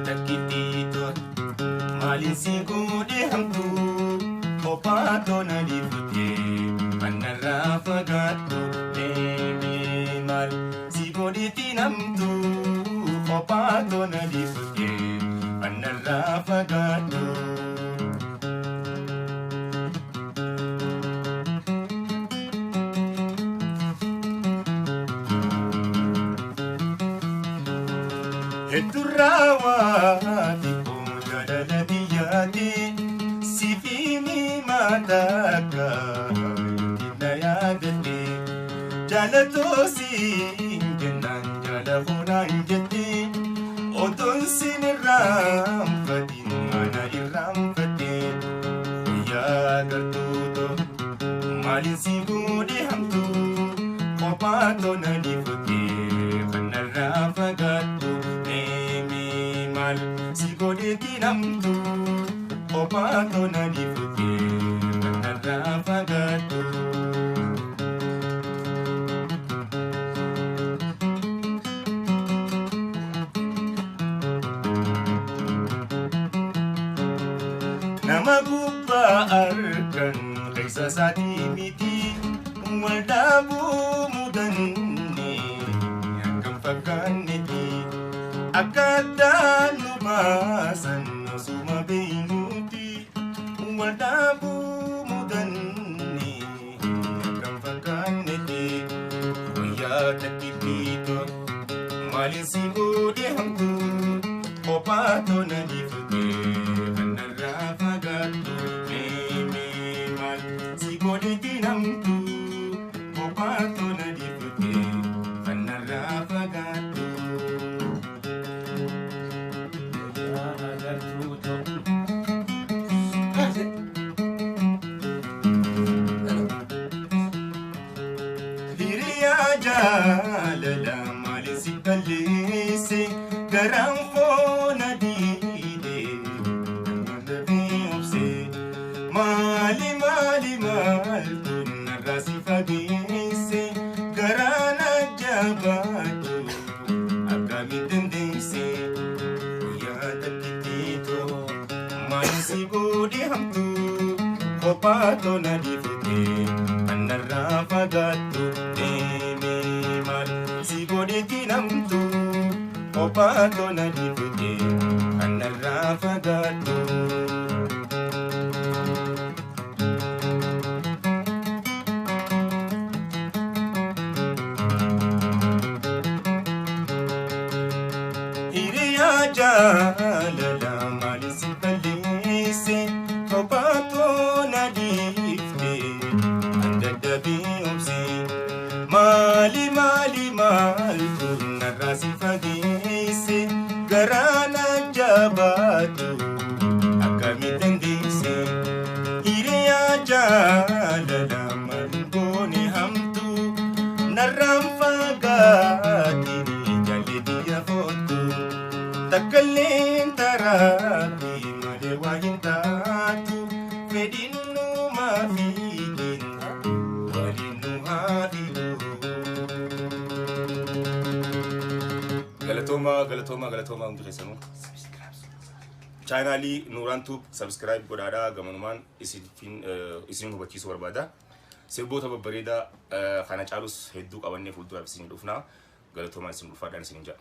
takkitito malin si gudi hamtu opato na difute manara fagato mal si gudi tinamtu opato na difute manara fagato Iturawati kumjalalabiyati sifini mataka inayadati jalatosi ingenan jalahunan jati odon siniram fatin mana iram fatin ya gartuto malin sigudi hamtu opato na difukir kanara fagatu sigodi tinamtu opato na difuke kanara fagatu namagubba arkan kaisa sati miti wadabu mudanni yakam fakaniti akadan lumasan sumabainuti wadabu mudanni yakam fakaniti kuya takipito malin sigudi hamtu opato na difuke kanara fagatu mal sigudi tinamtu opato na difuke kanara fagatu jalala malin si kalisi garang ko na dide nalabi opse mali mal kun narasi fagisi garana jabatu agami tendisi kuya takitito malin si gudi hamtu opato na difute anara fagatu sigodi tinamtu opato na difute kanara fagatu iriya jalala malin si kalisi opato na difute andadabi umsi mali mal kun narasi fagisi garana jabatu akami tendisi iriya jalala malboni hamtu naram fagati jalidiya fotu takalin tarati malewahin tatu medinu mafigin walinu hafidu galatoma hundi keessanu chaanaalii nuuraan tuub subscribe godhaadhaa gamanumaan isin hubachiisuu barbaada sirboota babbareedaa kana caalus hedduu qabannee fuulduraaf isin dhufna galatoomaa isin dhufaadhaan isin jaa